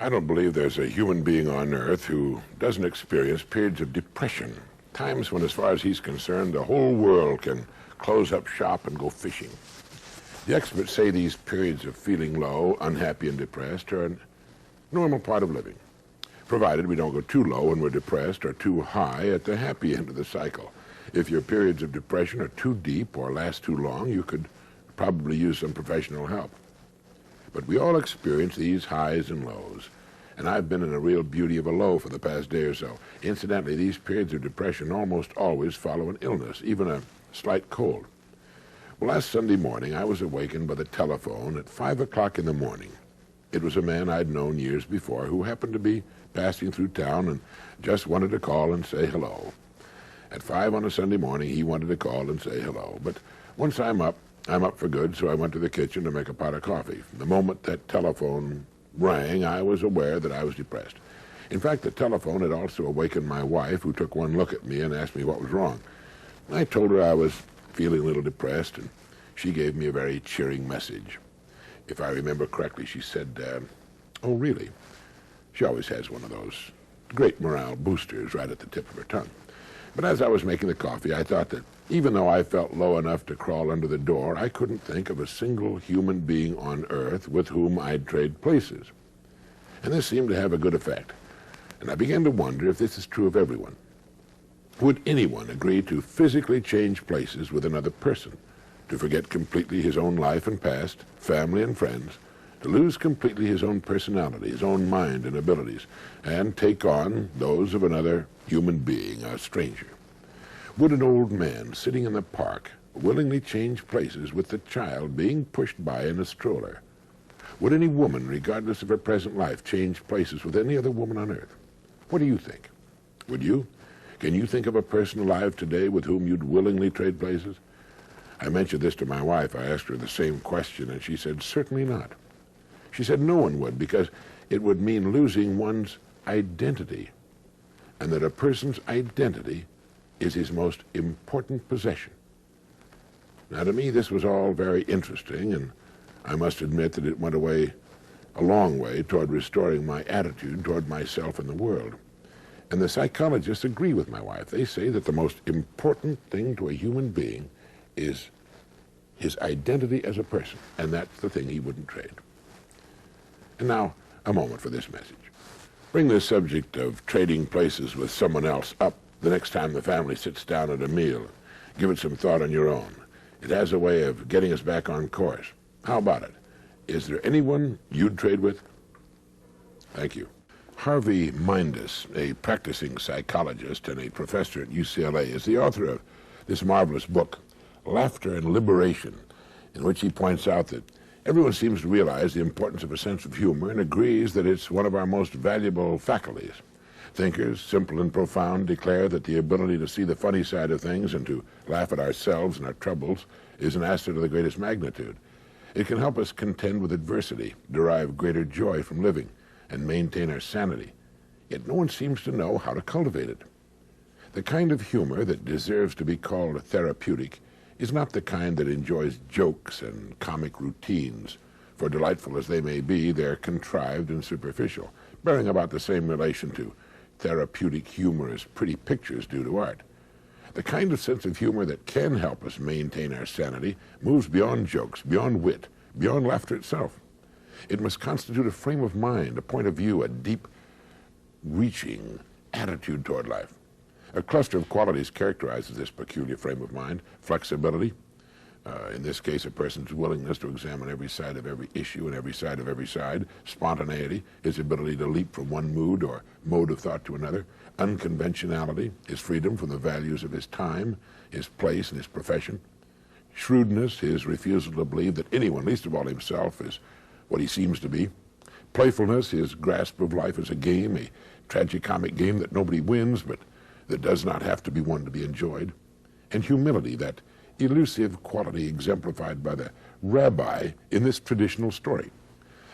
I don't believe there's a human being on Earth who doesn't experience periods of depression, times when, as far as he's concerned, the whole world can close up shop and go fishing. The experts say these periods of feeling low, unhappy, and depressed are a normal part of living, provided we don't go too low when we're depressed or too high at the happy end of the cycle. If your periods of depression are too deep or last too long, you could probably use some professional help. But we all experience these highs and lows, and I've been in a real beauty of a low for the past day or so. Incidentally, these periods of depression almost always follow an illness, even a slight cold. Well, last Sunday morning, I was awakened by the telephone at 5 o'clock in the morning. It was a man I'd known years before who happened to be passing through town and just wanted to call and say hello. At 5 on a Sunday morning, he wanted to call and say hello. But once I'm up for good, so I went to the kitchen to make a pot of coffee. The moment that telephone rang, I was aware that I was depressed. In fact, the telephone had also awakened my wife, who took one look at me and asked me what was wrong. I told her I was feeling a little depressed, and she gave me a very cheering message. If I remember correctly, she said, "Oh, really?" She always has one of those great morale boosters right at the tip of her tongue. But as I was making the coffee, I thought that even though I felt low enough to crawl under the door, I couldn't think of a single human being on Earth with whom I'd trade places. And this seemed to have a good effect. And I began to wonder if this is true of everyone. Would anyone agree to physically change places with another person, to forget completely his own life and past, family and friends, to lose completely his own personality, his own mind and abilities, and take on those of another human being, a stranger? Would an old man sitting in the park willingly change places with the child being pushed by in a stroller? Would any woman, regardless of her present life, change places with any other woman on Earth? What do you think? Would you? Can you think of a person alive today with whom you'd willingly trade places? I mentioned this to my wife. I asked her the same question, and she said, certainly not. She said no one would, because it would mean losing one's identity, and that a person's identity is his most important possession. Now, to me, this was all very interesting, and I must admit that it went a long way toward restoring my attitude toward myself and the world. And the psychologists agree with my wife. They say that the most important thing to a human being is his identity as a person, and that's the thing he wouldn't trade. And now, a moment for this message. Bring this subject of trading places with someone else up the next time the family sits down at a meal. Give it some thought on your own. It has a way of getting us back on course. How about it? Is there anyone you'd trade with? Thank you. Harvey Mindus, a practicing psychologist and a professor at UCLA, is the author of this marvelous book, Laughter and Liberation, in which he points out that everyone seems to realize the importance of a sense of humor and agrees that it's one of our most valuable faculties. Thinkers, simple and profound, declare that the ability to see the funny side of things and to laugh at ourselves and our troubles is an asset of the greatest magnitude. It can help us contend with adversity, derive greater joy from living, and maintain our sanity. Yet no one seems to know how to cultivate it. The kind of humor that deserves to be called therapeutic is not the kind that enjoys jokes and comic routines, for delightful as they may be, they're contrived and superficial, bearing about the same relation to therapeutic humor as pretty pictures do to art. The kind of sense of humor that can help us maintain our sanity moves beyond jokes, beyond wit, beyond laughter itself. It must constitute a frame of mind, a point of view, a deep-reaching attitude toward life. A cluster of qualities characterizes this peculiar frame of mind: flexibility, in this case a person's willingness to examine every side of every issue and every side of every side; spontaneity, his ability to leap from one mood or mode of thought to another; unconventionality, his freedom from the values of his time, his place, and his profession; shrewdness, his refusal to believe that anyone, least of all himself, is what he seems to be; playfulness, his grasp of life as a game, a tragicomic game that nobody wins, but that does not have to be one to be enjoyed; and humility, that elusive quality exemplified by the rabbi in this traditional story.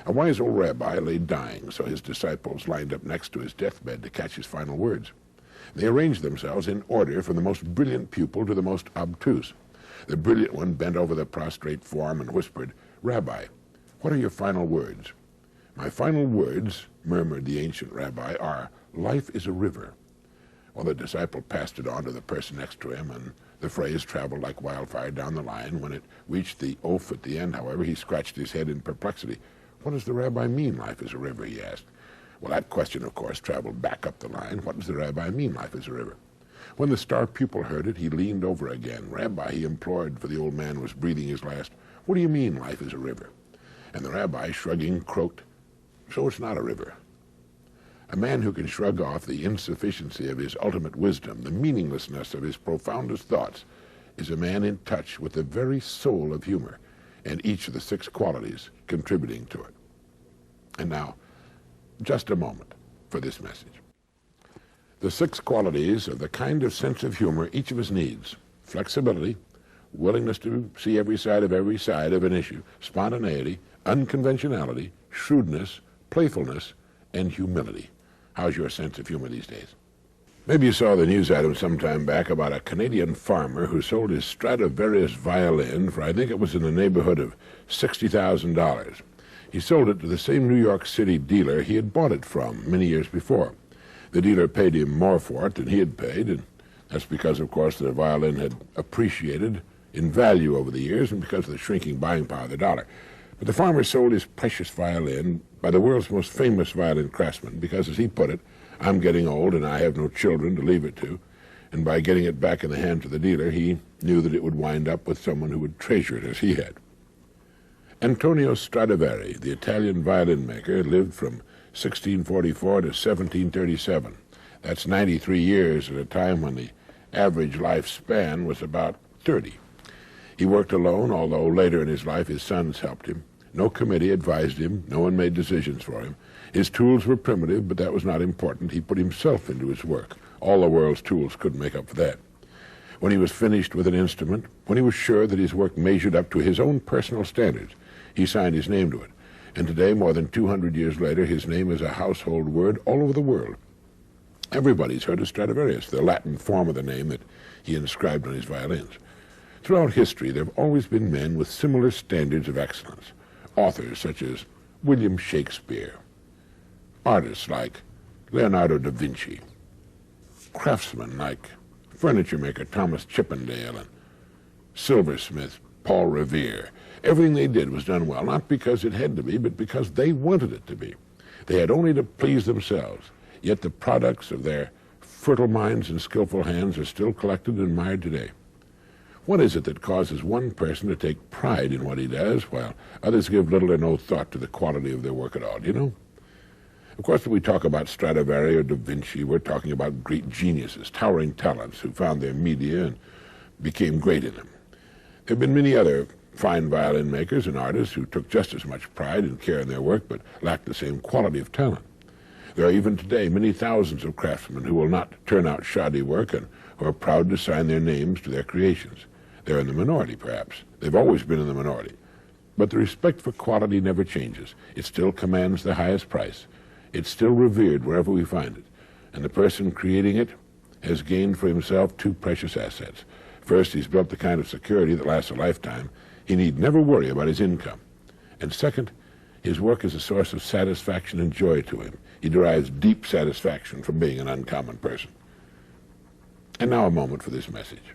A wise old rabbi lay dying, so his disciples lined up next to his deathbed to catch his final words. They arranged themselves in order from the most brilliant pupil to the most obtuse. The brilliant one bent over the prostrate form and whispered, "Rabbi, what are your final words?" My final words, murmured the ancient rabbi, are, life is a river. Well, the disciple passed it on to the person next to him, and the phrase traveled like wildfire down the line. When it reached the oaf at the end, however, he scratched his head in perplexity. What does the rabbi mean, life is a river, he asked. Well, that question, of course, traveled back up the line. What does the rabbi mean, life is a river? When the star pupil heard it, he leaned over again. Rabbi, he implored, for the old man was breathing his last. What do you mean, life is a river? And the rabbi, shrugging, croaked, so it's not a river. A man who can shrug off the insufficiency of his ultimate wisdom, the meaninglessness of his profoundest thoughts, is a man in touch with the very soul of humor, and each of the 6 qualities contributing to it. And now, just a moment for this message. The 6 qualities of the kind of sense of humor each of us needs: flexibility, willingness to see every side of an issue, spontaneity, unconventionality, shrewdness, playfulness, and humility. How's your sense of humor these days? Maybe you saw the news item some time back about a Canadian farmer who sold his Stradivarius violin for, I think it was in the neighborhood of $60,000. He sold it to the same New York City dealer he had bought it from many years before. The dealer paid him more for it than he had paid, and that's because, of course, the violin had appreciated in value over the years and because of the shrinking buying power of the dollar. But the farmer sold his precious violin by the world's most famous violin craftsman because, as he put it, I'm getting old and I have no children to leave it to, and by getting it back in the hands of the dealer, he knew that it would wind up with someone who would treasure it as he had. Antonio Stradivari, the Italian violin maker, lived from 1644 to 1737. That's 93 years at a time when the average lifespan was about 30. He worked alone, although later in his life his sons helped him. No committee advised him. No one made decisions for him. His tools were primitive, but that was not important. He put himself into his work. All the world's tools couldn't make up for that. When he was finished with an instrument, when he was sure that his work measured up to his own personal standards, he signed his name to it. And today, more than 200 years later, his name is a household word all over the world. Everybody's heard of Stradivarius, the Latin form of the name that he inscribed on his violins. Throughout history, there have always been men with similar standards of excellence. Authors such as William Shakespeare, artists like Leonardo da Vinci, craftsmen like furniture maker Thomas Chippendale and silversmith Paul Revere. Everything they did was done well, not because it had to be, but because they wanted it to be. They had only to please themselves, yet the products of their fertile minds and skillful hands are still collected and admired today. What is it that causes one person to take pride in what he does, while others give little or no thought to the quality of their work at all, do you know? Of course, when we talk about Stradivari or Da Vinci, we're talking about great geniuses, towering talents who found their media and became great in them. There have been many other fine violin makers and artists who took just as much pride and care in their work, but lacked the same quality of talent. There are even today many thousands of craftsmen who will not turn out shoddy work and who are proud to sign their names to their creations. They're in the minority, perhaps. They've always been in the minority. But the respect for quality never changes. It still commands the highest price. It's still revered wherever we find it. And the person creating it has gained for himself 2 precious assets. First, he's built the kind of security that lasts a lifetime. He need never worry about his income. And second, his work is a source of satisfaction and joy to him. He derives deep satisfaction from being an uncommon person. And now a moment for this message.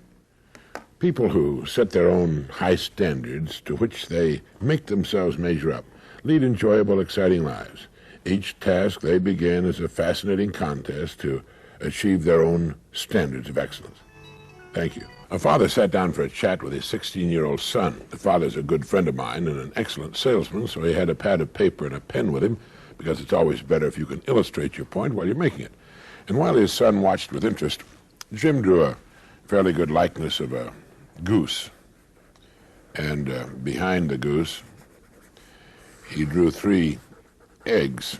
People who set their own high standards to which they make themselves measure up lead enjoyable, exciting lives. Each task they begin is a fascinating contest to achieve their own standards of excellence. Thank you. A father sat down for a chat with his 16-year-old son. The father's a good friend of mine and an excellent salesman, so he had a pad of paper and a pen with him, because it's always better if you can illustrate your point while you're making it. And while his son watched with interest, Jim drew a fairly good likeness of a goose. And behind the goose, he drew 3 eggs.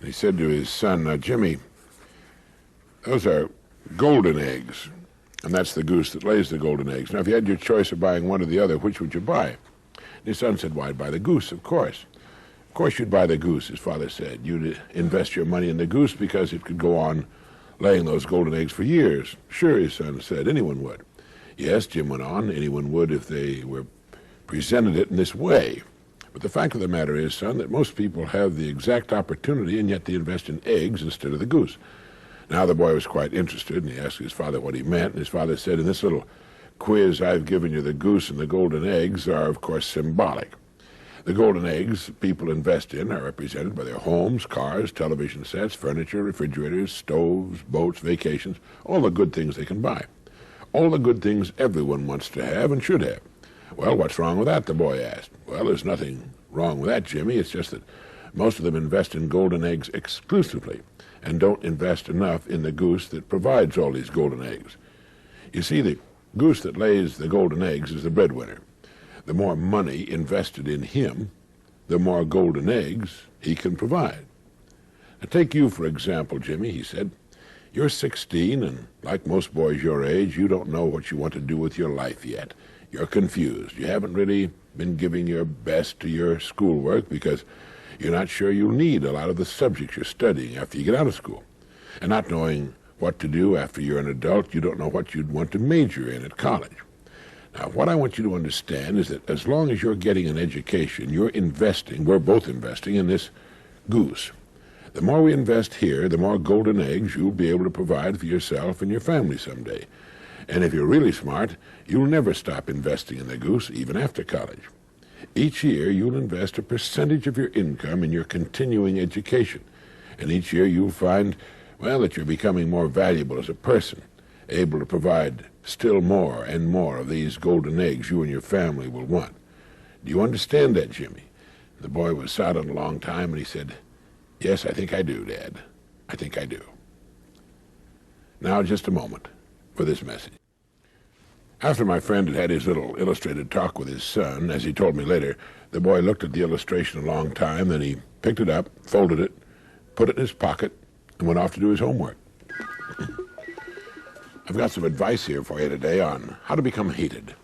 And he said to his son, Jimmy, those are golden eggs. And that's the goose that lays the golden eggs. Now, if you had your choice of buying one or the other, which would you buy? And his son said, well, I'd buy the goose, of course. Of course you'd buy the goose, his father said. You'd invest your money in the goose because it could go on laying those golden eggs for years. Sure, his son said, anyone would. Yes, Jim went on, anyone would if they were presented it in this way. But the fact of the matter is, son, that most people have the exact opportunity, and yet they invest in eggs instead of the goose. Now the boy was quite interested, and he asked his father what he meant, and his father said, in this little quiz I've given you, the goose and the golden eggs are, of course, symbolic. The golden eggs people invest in are represented by their homes, cars, television sets, furniture, refrigerators, stoves, boats, vacations, all the good things they can buy. All the good things everyone wants to have and should have. Well, what's wrong with that, the boy asked. Well, there's nothing wrong with that, Jimmy. It's just that most of them invest in golden eggs exclusively and don't invest enough in the goose that provides all these golden eggs. You see, the goose that lays the golden eggs is the breadwinner. The more money invested in him, the more golden eggs he can provide. Now, take you, for example, Jimmy, he said. You're 16, and like most boys your age, you don't know what you want to do with your life yet. You're confused. You haven't really been giving your best to your schoolwork because you're not sure you'll need a lot of the subjects you're studying after you get out of school. And not knowing what to do after you're an adult, you don't know what you'd want to major in at college. Now, what I want you to understand is that as long as you're getting an education, you're investing, we're both investing in this goose. The more we invest here, the more golden eggs you'll be able to provide for yourself and your family someday. And if you're really smart, you'll never stop investing in the goose, even after college. Each year, you'll invest a percentage of your income in your continuing education. And each year, you'll find, well, that you're becoming more valuable as a person, able to provide still more and more of these golden eggs you and your family will want. Do you understand that, Jimmy? The boy was silent a long time, and he said, Yes, I think I do, Dad. I think I do. Now, just a moment for this message. After my friend had had his little illustrated talk with his son, as he told me later, the boy looked at the illustration a long time, then he picked it up, folded it, put it in his pocket, and went off to do his homework. I've got some advice here for you today on how to become hated,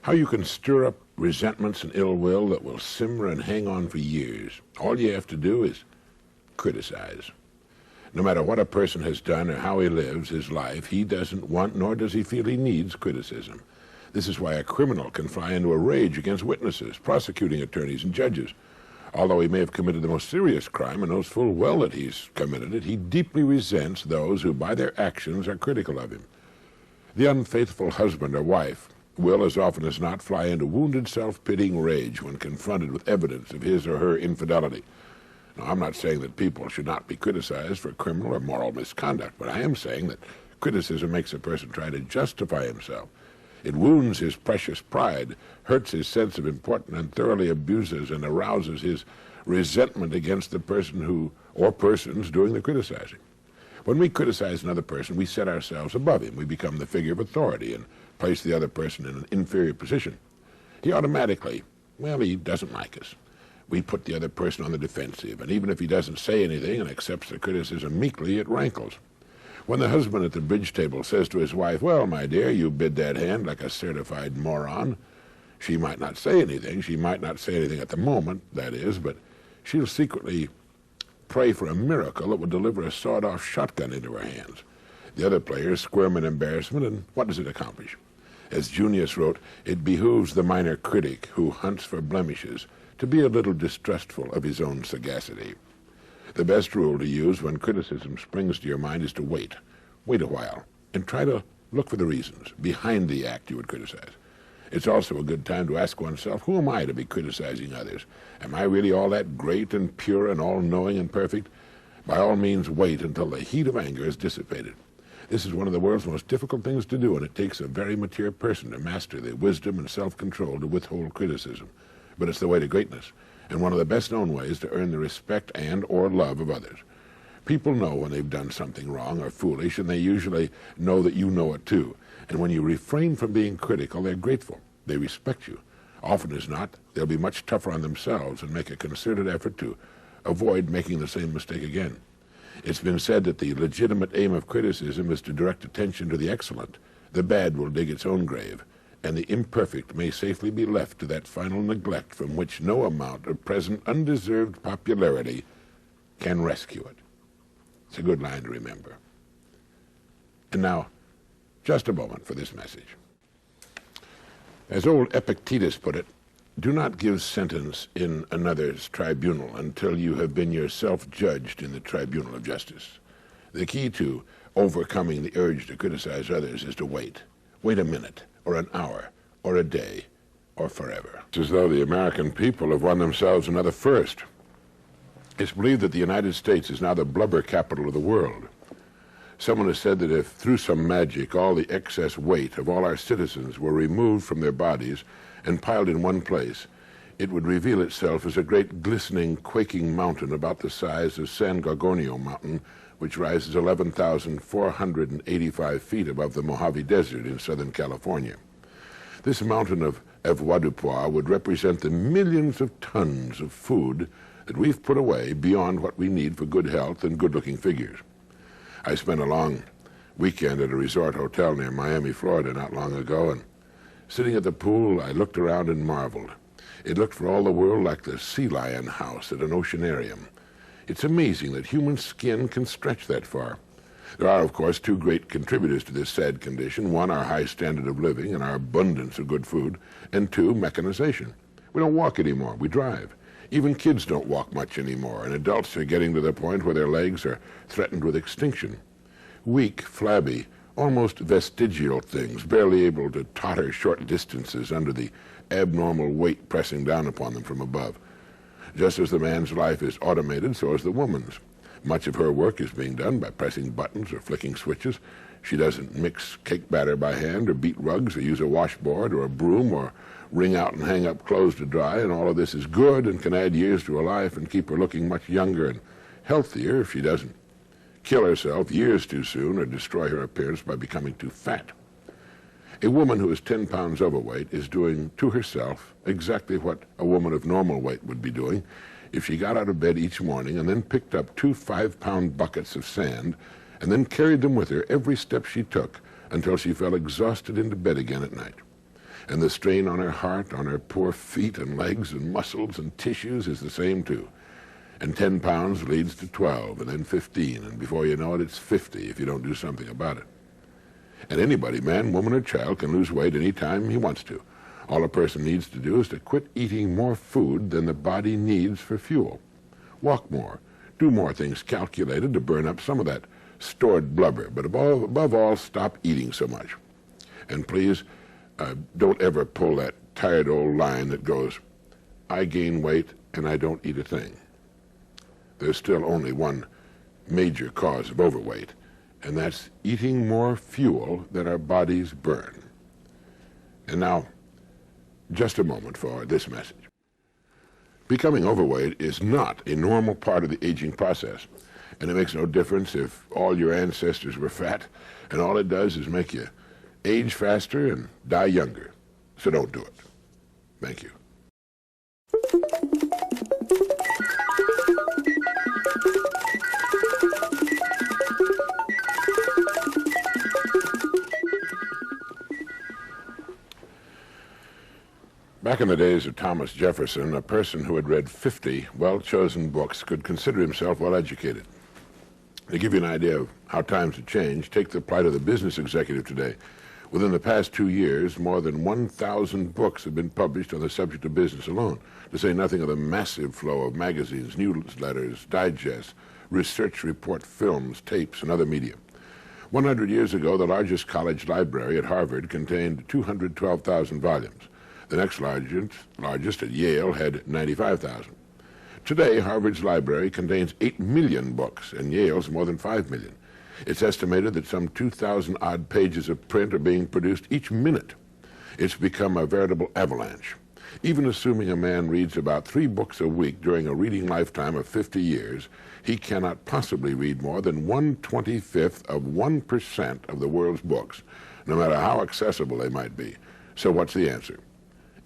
how you can stir up resentments and ill will that will simmer and hang on for years. All you have to do is criticize. No matter what a person has done or how he lives his life, he doesn't want nor does he feel he needs criticism. This is why a criminal can fly into a rage against witnesses, prosecuting attorneys, and judges. Although he may have committed the most serious crime and knows full well that he's committed it, he deeply resents those who by their actions are critical of him. The unfaithful husband or wife will, as often as not, fly into wounded self-pitying rage when confronted with evidence of his or her infidelity. Now, I'm not saying that people should not be criticized for criminal or moral misconduct, but I am saying that criticism makes a person try to justify himself. It wounds his precious pride, hurts his sense of importance, and thoroughly abuses and arouses his resentment against the person who, or persons, doing the criticizing. When we criticize another person, we set ourselves above him. We become the figure of authority and place the other person in an inferior position. He automatically, well, he doesn't like us. We put the other person on the defensive, and even if he doesn't say anything and accepts the criticism meekly, it rankles. When the husband at the bridge table says to his wife, "Well, my dear, you bid that hand like a certified moron," she might not say anything. She might not say anything at the moment, that is, but she'll secretly pray for a miracle that will deliver a sawed-off shotgun into her hands. The other players squirm in embarrassment, and what does it accomplish? As Junius wrote, it behooves the minor critic who hunts for blemishes to be a little distrustful of his own sagacity. The best rule to use when criticism springs to your mind is to wait. Wait a while, and try to look for the reasons behind the act you would criticize. It's also a good time to ask oneself, who am I to be criticizing others? Am I really all that great and pure and all-knowing and perfect? By all means, wait until the heat of anger is dissipated. This is one of the world's most difficult things to do, and it takes a very mature person to master the wisdom and self-control to withhold criticism. But it's the way to greatness, and one of the best-known ways to earn the respect and or love of others. People know when they've done something wrong or foolish, and they usually know that you know it too. And when you refrain from being critical, they're grateful. They respect you. Often as not, they'll be much tougher on themselves and make a concerted effort to avoid making the same mistake again. It's been said that the legitimate aim of criticism is to direct attention to the excellent. The bad will dig its own grave, and the imperfect may safely be left to that final neglect from which no amount of present undeserved popularity can rescue it. It's a good line to remember. And now, just a moment for this message. As old Epictetus put it, Do not give sentence in another's tribunal until you have been yourself judged in the tribunal of justice. The key to overcoming the urge to criticize others is to wait. Wait a minute, or an hour, or a day, or forever. It's as though the American people have won themselves another first. It's believed that the United States is now the blubber capital of the world. Someone has said that if, through some magic, all the excess weight of all our citizens were removed from their bodies and piled in one place, it would reveal itself as a great glistening, quaking mountain about the size of San Gorgonio Mountain, which rises 11,485 feet above the Mojave Desert in Southern California. This mountain of avoirdupois would represent the millions of tons of food that we've put away beyond what we need for good health and good-looking figures. I spent a long weekend at a resort hotel near Miami, Florida not long ago, and sitting at the pool, I looked around and marveled. It looked for all the world like the sea lion house at an oceanarium. It's amazing that human skin can stretch that far. There are, of course, two great contributors to this sad condition. One, our high standard of living and our abundance of good food, and two, mechanization. We don't walk anymore, we drive. Even kids don't walk much anymore, and adults are getting to the point where their legs are threatened with extinction. Weak, flabby, almost vestigial things, barely able to totter short distances under the abnormal weight pressing down upon them from above. Just as the man's life is automated, so is the woman's. Much of her work is being done by pressing buttons or flicking switches. She doesn't mix cake batter by hand or beat rugs or use a washboard or a broom or wring out and hang up clothes to dry, and all of this is good and can add years to her life and keep her looking much younger and healthier if she doesn't kill herself years too soon or destroy her appearance by becoming too fat. A woman who is 10 pounds overweight is doing to herself exactly what a woman of normal weight would be doing if she got out of bed each morning and then picked up 2 5-pound buckets of sand and then carried them with her every step she took until she fell exhausted into bed again at night. And the strain on her heart, on her poor feet and legs and muscles and tissues is the same too. And 10 pounds leads to 12 and then 15, and before you know it, it's 50 if you don't do something about it. And anybody, man, woman, or child, can lose weight any time he wants to. All a person needs to do is to quit eating more food than the body needs for fuel. Walk more. Do more things calculated to burn up some of that stored blubber. But above all, stop eating so much. And please, don't ever pull that tired old line that goes, I gain weight and I don't eat a thing. There's still only one major cause of overweight, and that's eating more fuel than our bodies burn. And now, just a moment for this message. Becoming overweight is not a normal part of the aging process, and it makes no difference if all your ancestors were fat, and all it does is make you age faster and die younger. So don't do it. Thank you. Back in the days of Thomas Jefferson, a person who had read 50 well-chosen books could consider himself well-educated. To give you an idea of how times have changed, take the plight of the business executive today. Within the past 2 years, more than 1,000 books have been published on the subject of business alone, to say nothing of the massive flow of magazines, newsletters, digests, research report films, tapes, and other media. 100 years ago, the largest college library at Harvard contained 212,000 volumes. The next largest at Yale had 95,000. Today, Harvard's library contains 8 million books, and Yale's more than 5 million. It's estimated that some 2,000-odd pages of print are being produced each minute. It's become a veritable avalanche. Even assuming a man reads about 3 books a week during a reading lifetime of 50 years, he cannot possibly read more than 1/25th of 1% of the world's books, no matter how accessible they might be. So what's the answer?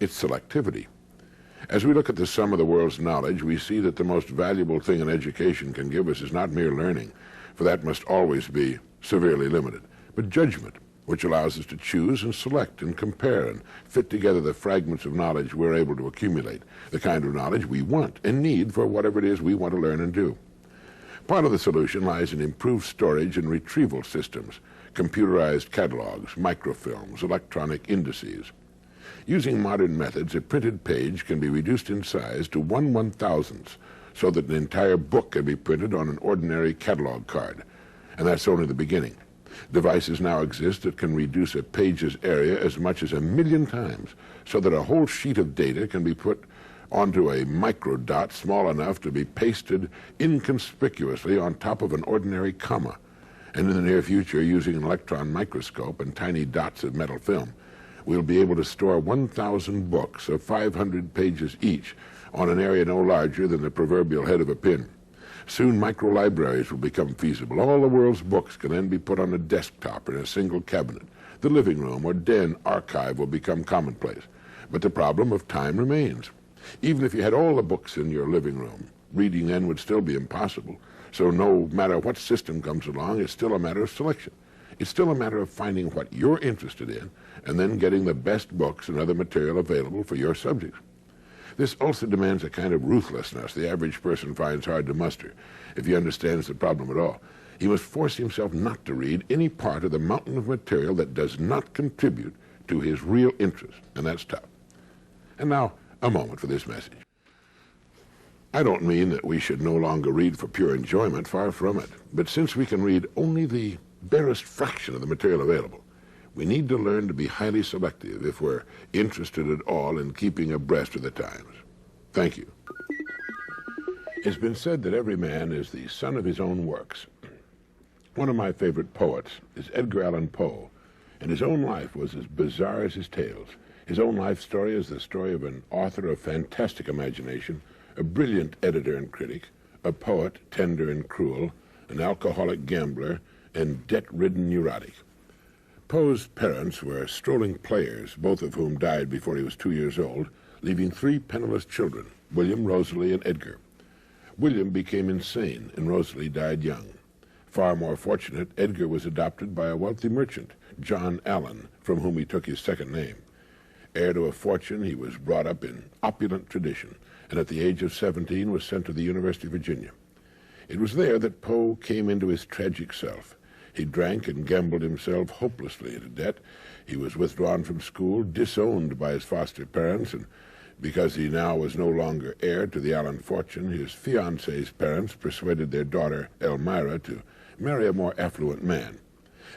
It's selectivity. As we look at the sum of the world's knowledge, we see that the most valuable thing an education can give us is not mere learning, for that must always be severely limited, but judgment, which allows us to choose and select and compare and fit together the fragments of knowledge we're able to accumulate, the kind of knowledge we want and need for whatever it is we want to learn and do. Part of the solution lies in improved storage and retrieval systems, computerized catalogs, microfilms, electronic indices. Using modern methods, a printed page can be reduced in size to 1/1000th, so that an entire book can be printed on an ordinary catalog card. And that's only the beginning. Devices now exist that can reduce a page's area as much as 1,000,000 times, so that a whole sheet of data can be put onto a microdot small enough to be pasted inconspicuously on top of an ordinary comma. And in the near future, using an electron microscope and tiny dots of metal film, we'll be able to store 1,000 books of 500 pages each on an area no larger than the proverbial head of a pin. Soon micro-libraries will become feasible. All the world's books can then be put on a desktop or in a single cabinet. The living room or den archive will become commonplace. But the problem of time remains. Even if you had all the books in your living room, reading then would still be impossible. So no matter what system comes along, it's still a matter of selection. It's still a matter of finding what you're interested in and then getting the best books and other material available for your subjects. This also demands a kind of ruthlessness the average person finds hard to muster if he understands the problem at all. He must force himself not to read any part of the mountain of material that does not contribute to his real interest, and that's tough. And now, a moment for this message. I don't mean that we should no longer read for pure enjoyment, far from it. But since we can read only the barest fraction of the material available, we need to learn to be highly selective if we're interested at all in keeping abreast of the times. Thank you. It's been said that every man is the son of his own works. One of my favorite poets is Edgar Allan Poe, and his own life was as bizarre as his tales. His own life story is the story of an author of fantastic imagination, a brilliant editor and critic, a poet, tender and cruel, an alcoholic gambler, and debt-ridden neurotic. Poe's parents were strolling players, both of whom died before he was 2 years old, leaving 3 penniless children, William, Rosalie, and Edgar. William became insane, and Rosalie died young. Far more fortunate, Edgar was adopted by a wealthy merchant, John Allan, from whom he took his second name. Heir to a fortune, he was brought up in opulent tradition, and at the age of 17 was sent to the University of Virginia. It was there that Poe came into his tragic self. He drank and gambled himself hopelessly into debt. He was withdrawn from school, disowned by his foster parents, and because he now was no longer heir to the Allan fortune, his fiancée's parents persuaded their daughter, Elmira, to marry a more affluent man.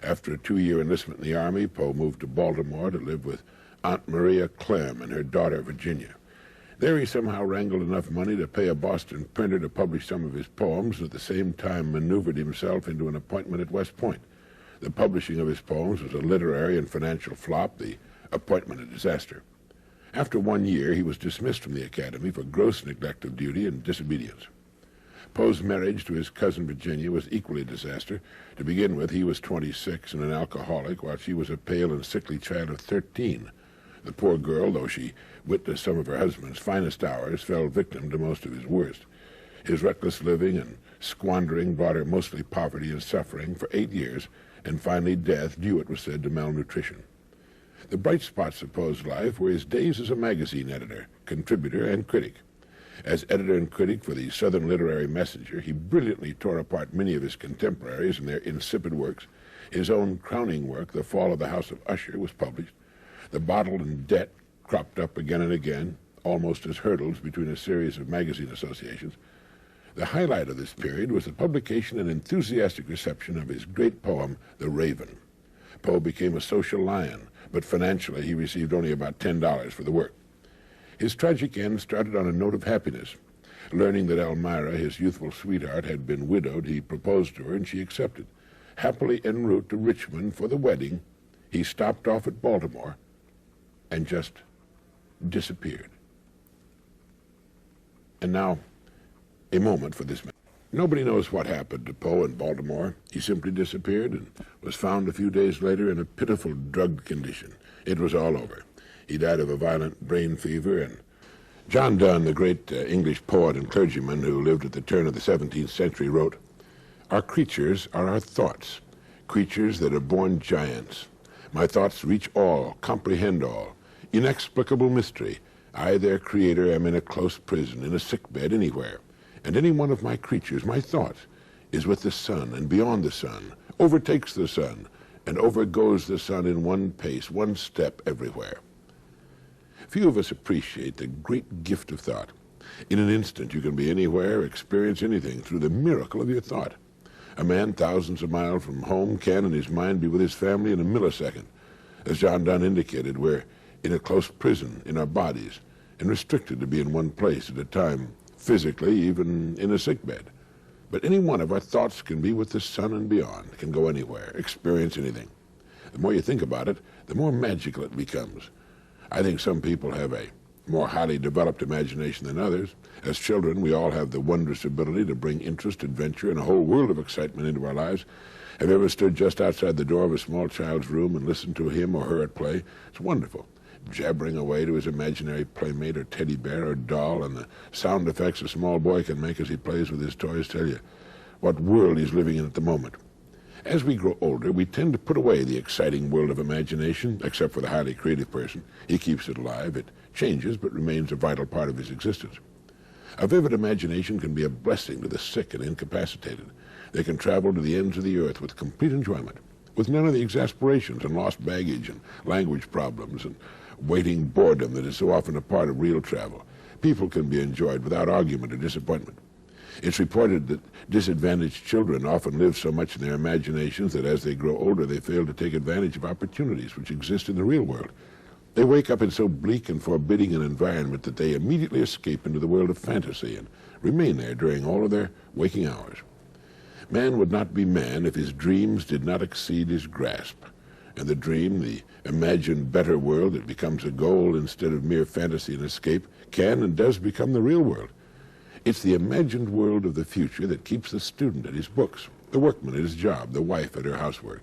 After a 2-year enlistment in the Army, Poe moved to Baltimore to live with Aunt Maria Clem and her daughter, Virginia. There he somehow wrangled enough money to pay a Boston printer to publish some of his poems, and at the same time maneuvered himself into an appointment at West Point. The publishing of his poems was a literary and financial flop, the appointment a disaster. After 1 year, he was dismissed from the Academy for gross neglect of duty and disobedience. Poe's marriage to his cousin Virginia was equally a disaster. To begin with, he was 26 and an alcoholic, while she was a pale and sickly child of 13. The poor girl, though she witnessed some of her husband's finest hours, fell victim to most of his worst. His reckless living and squandering brought her mostly poverty and suffering for 8 years, and finally death, due, it was said, to malnutrition. The bright spots of Poe's life were his days as a magazine editor, contributor, and critic. As editor and critic for the Southern Literary Messenger, he brilliantly tore apart many of his contemporaries and their insipid works. His own crowning work, The Fall of the House of Usher, was published. The bottle and debt cropped up again and again, almost as hurdles between a series of magazine associations. The highlight of this period was the publication and enthusiastic reception of his great poem, The Raven. Poe became a social lion, but financially he received only about $10 for the work. His tragic end started on a note of happiness. Learning that Elmira, his youthful sweetheart, had been widowed, he proposed to her, and she accepted. Happily en route to Richmond for the wedding, he stopped off at Baltimore and just disappeared. And now, a moment for this man. Nobody knows what happened to Poe in Baltimore. He simply disappeared and was found a few days later in a pitiful drugged condition. It was all over. He died of a violent brain fever, and John Donne, the great English poet and clergyman who lived at the turn of the 17th century, wrote, "Our creatures are our thoughts, creatures that are born giants. My thoughts reach all, comprehend all. Inexplicable mystery. I, their creator, am in a close prison, in a sick bed, anywhere. And any one of my creatures, my thoughts, is with the sun and beyond the sun, overtakes the sun, and overgoes the sun in one pace, one step everywhere." Few of us appreciate the great gift of thought. In an instant, you can be anywhere, experience anything through the miracle of your thought. A man thousands of miles from home can, in his mind, be with his family in a millisecond. As John Donne indicated, we're in a close prison in our bodies and restricted to be in one place at a time, physically, even in a sickbed. But any one of our thoughts can be with the sun and beyond, can go anywhere, experience anything. The more you think about it, the more magical it becomes. I think some people have a more highly developed imagination than others. As children, we all have the wondrous ability to bring interest, adventure, and a whole world of excitement into our lives. Have you ever stood just outside the door of a small child's room and listened to him or her at play? It's wonderful, jabbering away to his imaginary playmate or teddy bear or doll, and the sound effects a small boy can make as he plays with his toys tell you what world he's living in at the moment. As we grow older, we tend to put away the exciting world of imagination, except for the highly creative person. He keeps it alive. It changes, but remains a vital part of his existence. A vivid imagination can be a blessing to the sick and incapacitated. They can travel to the ends of the earth with complete enjoyment, with none of the exasperations and lost baggage and language problems and waiting boredom that is so often a part of real travel. People can be enjoyed without argument or disappointment. It's reported that disadvantaged children often live so much in their imaginations that as they grow older, they fail to take advantage of opportunities which exist in the real world. They wake up in so bleak and forbidding an environment that they immediately escape into the world of fantasy and remain there during all of their waking hours. Man would not be man if his dreams did not exceed his grasp. And the dream, the imagined better world that becomes a goal instead of mere fantasy and escape, can and does become the real world. It's the imagined world of the future that keeps the student at his books, the workman at his job, the wife at her housework.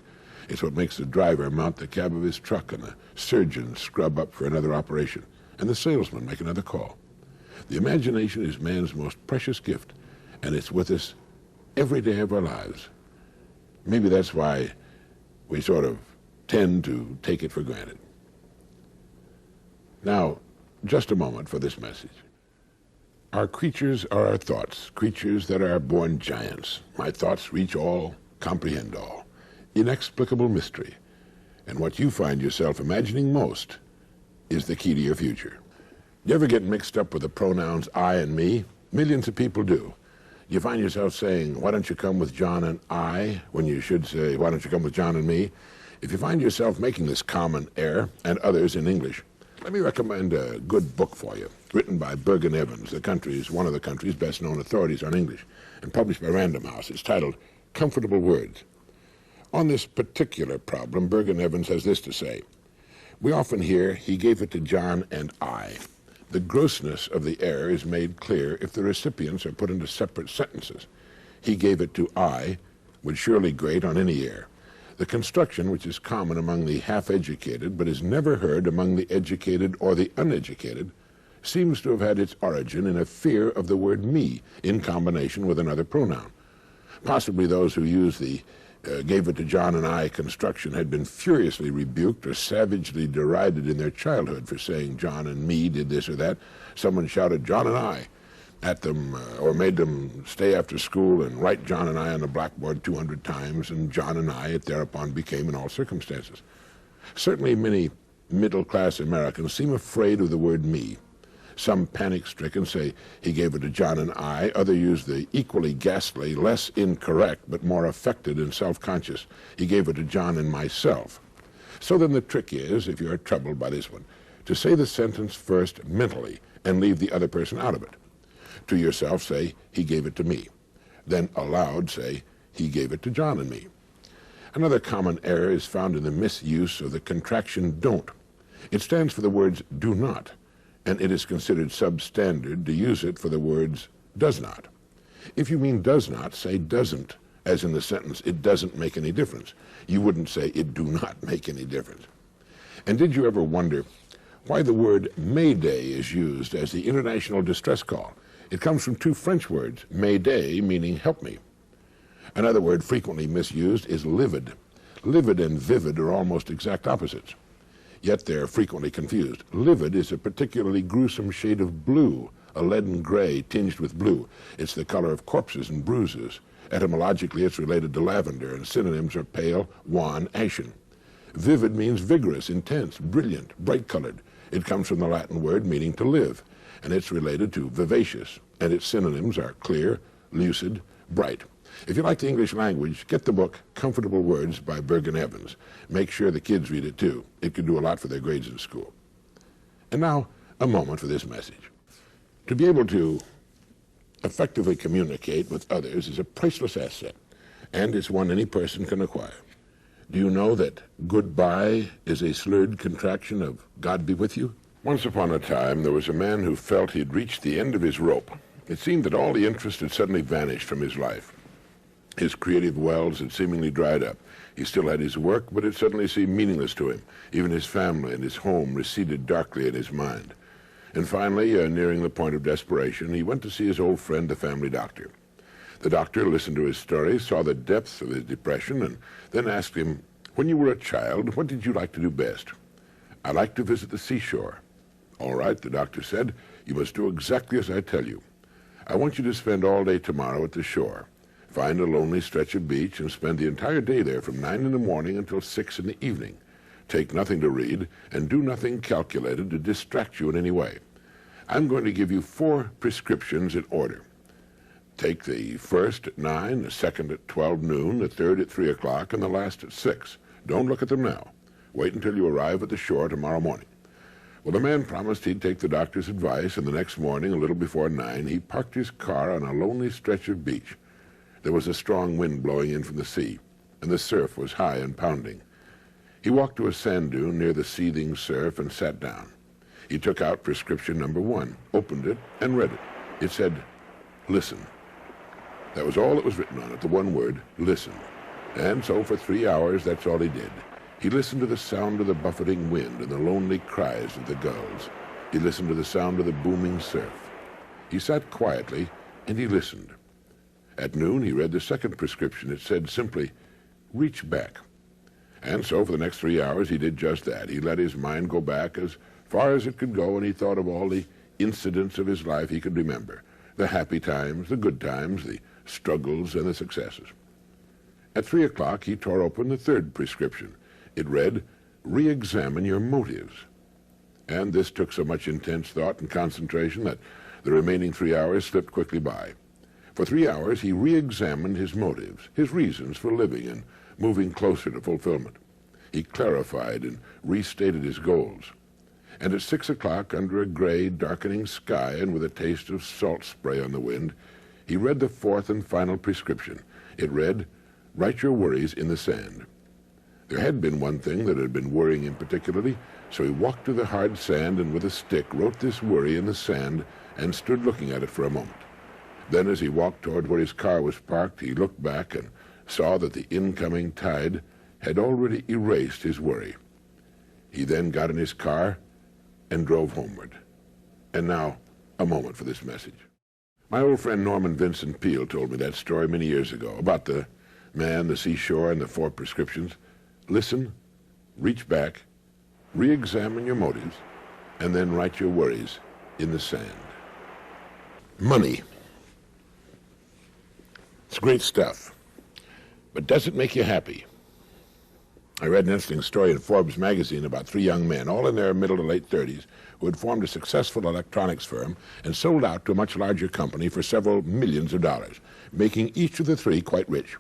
It's what makes the driver mount the cab of his truck and the surgeon scrub up for another operation and the salesman make another call. The imagination is man's most precious gift, and it's with us every day of our lives. Maybe that's why we sort of tend to take it for granted. Now, just a moment for this message. Our creatures are our thoughts, creatures that are born giants. My thoughts reach all, comprehend all. Inexplicable mystery. And what you find yourself imagining most is the key to your future. You ever get mixed up with the pronouns I and me? Millions of people do. You find yourself saying, why don't you come with John and I, when you should say, why don't you come with John and me? If you find yourself making this common error, and others in English, let me recommend a good book for you, written by Bergen Evans, one of the country's best-known authorities on English, and published by Random House. It's titled Comfortable Words. On this particular problem, Bergen Evans has this to say. We often hear, he gave it to John and I. The grossness of the error is made clear if the recipients are put into separate sentences. He gave it to I would surely grate on any ear. The construction, which is common among the half-educated but is never heard among the educated or the uneducated, seems to have had its origin in a fear of the word me in combination with another pronoun. Possibly those who use the gave it to John and I construction had been furiously rebuked or savagely derided in their childhood for saying John and me did this or that. Someone shouted John and I at them or made them stay after school and write John and I on the blackboard 200 times, and John and I it thereupon became in all circumstances. Certainly many middle-class Americans seem afraid of the word me. Some panic-stricken say he gave it to John and I. Others use the equally ghastly, less incorrect, but more affected and self-conscious. He gave it to John and myself. So then the trick is, if you're troubled by this one, to say the sentence first mentally and leave the other person out of it. To yourself, say, he gave it to me. Then aloud say, he gave it to John and me. Another common error is found in the misuse of the contraction don't. It stands for the words do not, and it is considered substandard to use it for the words does not. If you mean does not, say doesn't, as in the sentence, it doesn't make any difference. You wouldn't say it do not make any difference. And did you ever wonder why the word Mayday is used as the international distress call? It comes from two French words, Mayday, meaning help me. Another word frequently misused is livid. Livid and vivid are almost exact opposites, yet they're frequently confused. Livid is a particularly gruesome shade of blue, a leaden gray tinged with blue. It's the color of corpses and bruises. Etymologically, it's related to lavender, and synonyms are pale, wan, ashen. Vivid means vigorous, intense, brilliant, bright-colored. It comes from the Latin word meaning to live, and it's related to vivacious, and its synonyms are clear, lucid, bright. If you like the English language, get the book Comfortable Words by Bergen Evans. Make sure the kids read it too. It can do a lot for their grades in school. And now, a moment for this message. To be able to effectively communicate with others is a priceless asset, and it's one any person can acquire. Do you know that goodbye is a slurred contraction of God be with you? Once upon a time, there was a man who felt he'd reached the end of his rope. It seemed that all the interest had suddenly vanished from his life. His creative wells had seemingly dried up. He still had his work, but it suddenly seemed meaningless to him. Even his family and his home receded darkly in his mind. And finally, nearing the point of desperation, he went to see his old friend, the family doctor. The doctor listened to his story, saw the depths of his depression, and then asked him, "When you were a child, what did you like to do best?" "I like to visit the seashore." "All right," the doctor said, "you must do exactly as I tell you. I want you to spend all day tomorrow at the shore. Find a lonely stretch of beach and spend the entire day there from 9 in the morning until 6 in the evening. Take nothing to read and do nothing calculated to distract you in any way. I'm going to give you 4 prescriptions in order. Take the first at 9, the second at 12 noon, the third at 3 o'clock, and the last at 6. Don't look at them now. Wait until you arrive at the shore tomorrow morning." Well, the man promised he'd take the doctor's advice, and the next morning, a little before 9, he parked his car on a lonely stretch of beach. There was a strong wind blowing in from the sea, and the surf was high and pounding. He walked to a sand dune near the seething surf and sat down. He took out prescription number 1, opened it, and read it. It said, "Listen." That was all that was written on it, the one word, listen. And so for 3 hours, that's all he did. He listened to the sound of the buffeting wind and the lonely cries of the gulls. He listened to the sound of the booming surf. He sat quietly, and he listened. At noon, he read the second prescription. It said simply, "Reach back." And so for the next 3 hours, he did just that. He let his mind go back as far as it could go, and he thought of all the incidents of his life he could remember, the happy times, the good times, the struggles, and the successes. At 3 o'clock, he tore open the third prescription. It read, "Re-examine your motives." And this took so much intense thought and concentration that the remaining 3 hours slipped quickly by. For 3 hours, he re-examined his motives, his reasons for living and moving closer to fulfillment. He clarified and restated his goals. And at 6 o'clock, under a gray, darkening sky and with a taste of salt spray on the wind, he read the fourth and final prescription. It read, "Write your worries in the sand." There had been one thing that had been worrying him particularly, so he walked to the hard sand and with a stick wrote this worry in the sand and stood looking at it for a moment. Then as he walked toward where his car was parked, he looked back and saw that the incoming tide had already erased his worry. He then got in his car and drove homeward. And now, a moment for this message. My old friend Norman Vincent Peale told me that story many years ago about the man, the seashore, and the 4 prescriptions. Listen, reach back, re-examine your motives, and then write your worries in the sand. Money. It's great stuff, but does it make you happy? I read an interesting story in Forbes magazine about 3 young men, all in their middle to late 30s, who had formed a successful electronics firm and sold out to a much larger company for several millions of dollars, making each of the 3 quite rich.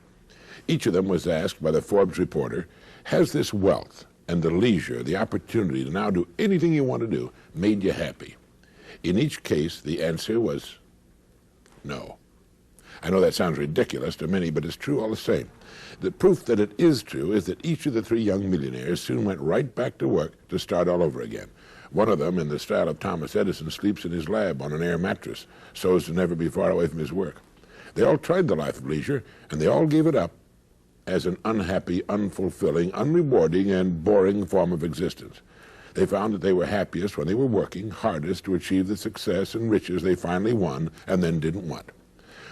Each of them was asked by the Forbes reporter, has this wealth and the leisure, the opportunity to now do anything you want to do, made you happy? In each case, the answer was no. I know that sounds ridiculous to many, but it's true all the same. The proof that it is true is that each of the 3 young millionaires soon went right back to work to start all over again. One of them, in the style of Thomas Edison, sleeps in his lab on an air mattress so as to never be far away from his work. They all tried the life of leisure, and they all gave it up as an unhappy, unfulfilling, unrewarding, and boring form of existence. They found that they were happiest when they were working hardest to achieve the success and riches they finally won and then didn't want.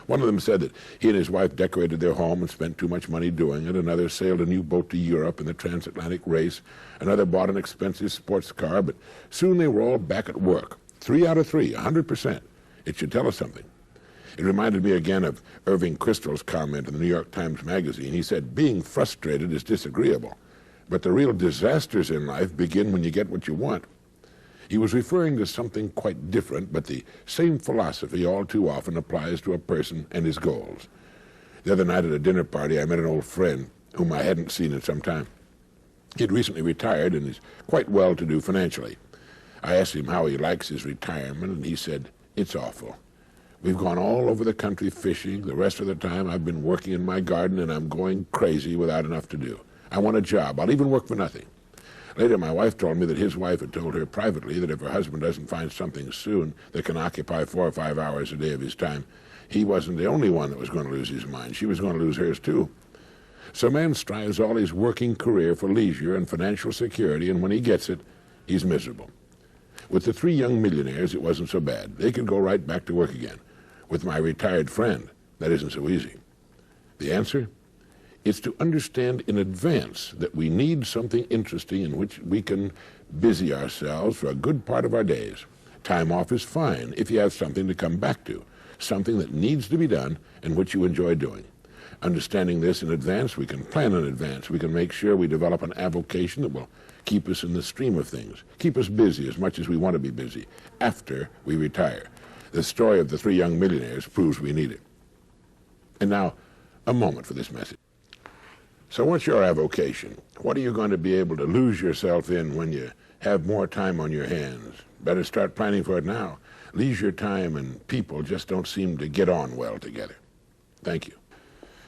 One of them said that he and his wife decorated their home and spent too much money doing it. Another sailed a new boat to Europe in the transatlantic race. Another bought an expensive sports car, but soon they were all back at work. 3 out of 3, 100%. It should tell us something. It reminded me again of Irving Kristol's comment in the New York Times Magazine. He said, being frustrated is disagreeable, but the real disasters in life begin when you get what you want. He was referring to something quite different, but the same philosophy all too often applies to a person and his goals. The other night at a dinner party, I met an old friend whom I hadn't seen in some time. He'd recently retired and is quite well-to-do financially. I asked him how he likes his retirement, and he said, "It's awful. We've gone all over the country fishing. The rest of the time I've been working in my garden, and I'm going crazy without enough to do. I want a job. I'll even work for nothing." Later, my wife told me that his wife had told her privately that if her husband doesn't find something soon that can occupy 4 or 5 hours a day of his time, he wasn't the only one that was going to lose his mind. She was going to lose hers too. So man strives all his working career for leisure and financial security, and when he gets it, he's miserable. With the 3 young millionaires, it wasn't so bad. They could go right back to work again. With my retired friend, that isn't so easy. The answer? It's to understand in advance that we need something interesting in which we can busy ourselves for a good part of our days. Time off is fine if you have something to come back to, something that needs to be done and which you enjoy doing. Understanding this in advance, we can plan in advance. We can make sure we develop an avocation that will keep us in the stream of things, keep us busy as much as we want to be busy after we retire. The story of the 3 young millionaires proves we need it. And now, a moment for this message. So what's your avocation? What are you going to be able to lose yourself in when you have more time on your hands? Better start planning for it now. Leisure time and people just don't seem to get on well together. Thank you.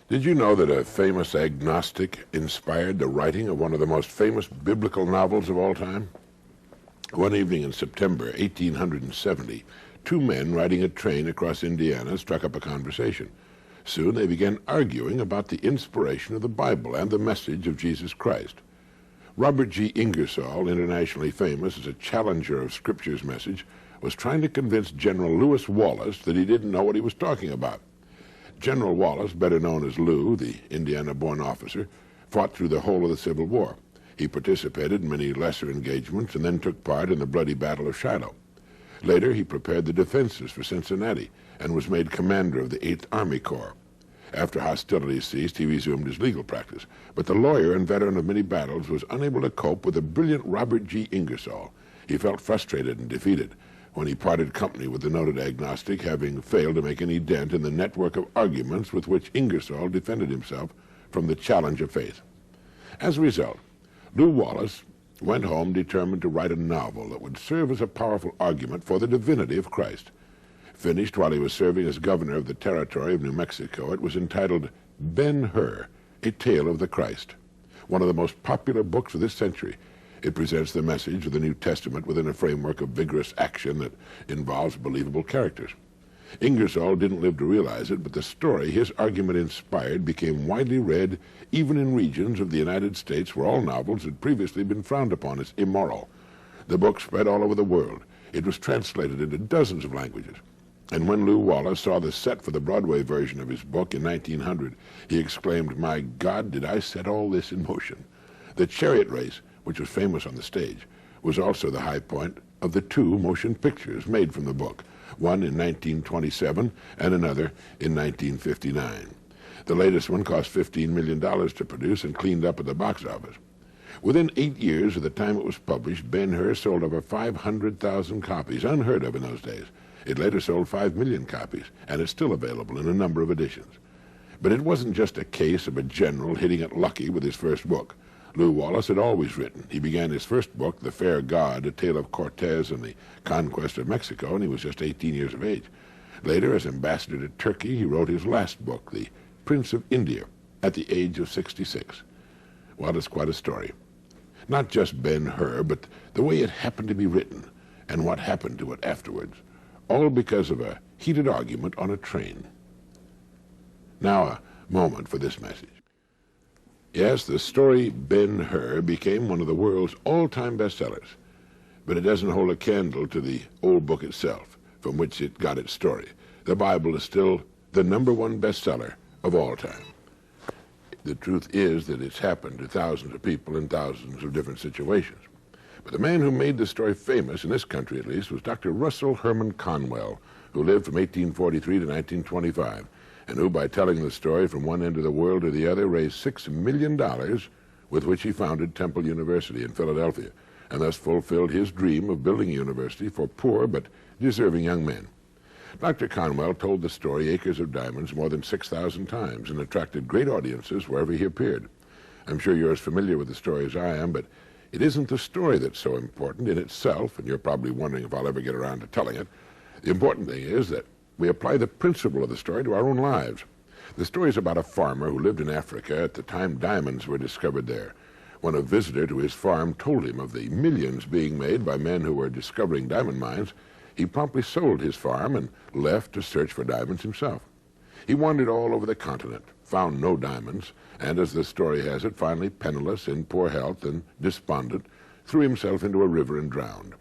Did you know that a famous agnostic inspired the writing of one of the most famous biblical novels of all time? One evening in September 1870, 2 men riding a train across Indiana struck up a conversation. Soon they began arguing about the inspiration of the Bible and the message of Jesus Christ. Robert G. Ingersoll, internationally famous as a challenger of Scripture's message, was trying to convince General Lewis Wallace that he didn't know what he was talking about. General Wallace, better known as Lou, the Indiana-born officer, fought through the whole of the Civil War. He participated in many lesser engagements and then took part in the bloody Battle of Shiloh. Later, he prepared the defenses for Cincinnati and was made commander of the 8th Army Corps. After hostilities ceased, he resumed his legal practice. But the lawyer and veteran of many battles was unable to cope with the brilliant Robert G. Ingersoll. He felt frustrated and defeated when he parted company with the noted agnostic, having failed to make any dent in the network of arguments with which Ingersoll defended himself from the challenge of faith. As a result, Lew Wallace went home determined to write a novel that would serve as a powerful argument for the divinity of Christ. Finished while he was serving as governor of the territory of New Mexico, it was entitled Ben-Hur, A Tale of the Christ, one of the most popular books of this century. It presents the message of the New Testament within a framework of vigorous action that involves believable characters. Ingersoll didn't live to realize it, but the story his argument inspired became widely read even in regions of the United States where all novels had previously been frowned upon as immoral. The book spread all over the world. It was translated into dozens of languages. And when Lew Wallace saw the set for the Broadway version of his book in 1900, he exclaimed, "My God, did I set all this in motion?" The chariot race, which was famous on the stage, was also the high point of the 2 motion pictures made from the book, one in 1927 and another in 1959. The latest one cost $15 million to produce and cleaned up at the box office. Within 8 years of the time it was published, Ben-Hur sold over 500,000 copies, unheard of in those days. It later sold 5 million copies, and it's still available in a number of editions. But it wasn't just a case of a general hitting it lucky with his first book. Lew Wallace had always written. He began his first book, The Fair God, a tale of Cortez and the conquest of Mexico, and he was just 18 years of age. Later, as ambassador to Turkey, he wrote his last book, The Prince of India, at the age of 66. Well, it's quite a story. Not just Ben-Hur, but the way it happened to be written and what happened to it afterwards, all because of a heated argument on a train. Now, a moment for this message. Yes, the story Ben-Hur became one of the world's all-time bestsellers, but it doesn't hold a candle to the old book itself, from which it got its story. The Bible is still the #1 bestseller of all time. The truth is that it's happened to thousands of people in thousands of different situations. But the man who made the story famous, in this country at least, was Dr. Russell Herman Conwell, who lived from 1843 to 1925, and who, by telling the story from one end of the world to the other, raised $6 million with which he founded Temple University in Philadelphia. and thus fulfilled his dream of building a university for poor but deserving young men. Dr. Conwell told the story Acres of Diamonds more than 6,000 times and attracted great audiences wherever he appeared. I'm sure you're as familiar with the story as I am, but it isn't the story that's so important in itself, and you're probably wondering if I'll ever get around to telling it. The important thing is that we apply the principle of the story to our own lives. The story is about a farmer who lived in Africa at the time diamonds were discovered there. When a visitor to his farm told him of the millions being made by men who were discovering diamond mines, he promptly sold his farm and left to search for diamonds himself. He wandered all over the continent, found no diamonds, and as the story has it, finally penniless, in poor health, and despondent, threw himself into a river and drowned.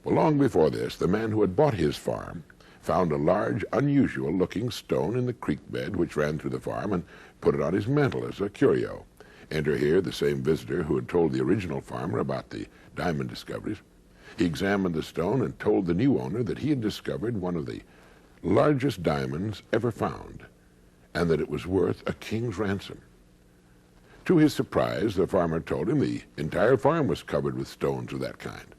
Well, long before this, the man who had bought his farm found a large, unusual-looking stone in the creek bed which ran through the farm and put it on his mantle as a curio. Enter here the same visitor who had told the original farmer about the diamond discoveries. He examined the stone and told the new owner that he had discovered one of the largest diamonds ever found, and that it was worth a king's ransom. To his surprise, the farmer told him the entire farm was covered with stones of that kind.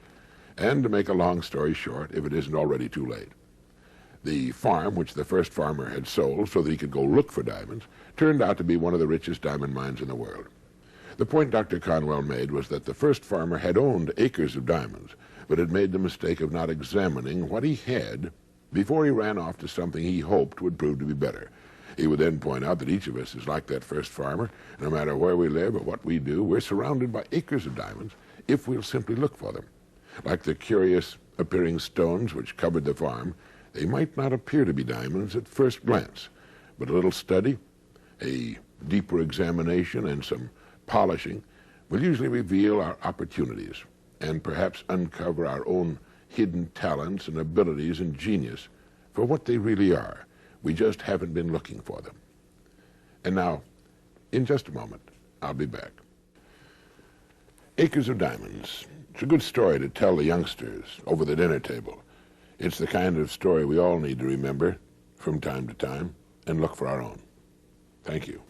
And to make a long story short, if it isn't already too late, the farm, which the first farmer had sold so that he could go look for diamonds, turned out to be one of the richest diamond mines in the world. The point Dr. Conwell made was that the first farmer had owned acres of diamonds, but had made the mistake of not examining what he had before he ran off to something he hoped would prove to be better. He would then point out that each of us is like that first farmer. No matter where we live or what we do, we're surrounded by acres of diamonds if we'll simply look for them. Like the curious appearing stones which covered the farm, they might not appear to be diamonds at first glance, but a little study, a deeper examination, and some polishing will usually reveal our opportunities and perhaps uncover our own hidden talents and abilities and genius for what they really are. We just haven't been looking for them. And now, in just a moment, I'll be back. Acres of Diamonds. It's a good story to tell the youngsters over the dinner table. It's the kind of story we all need to remember from time to time and look for our own. Thank you.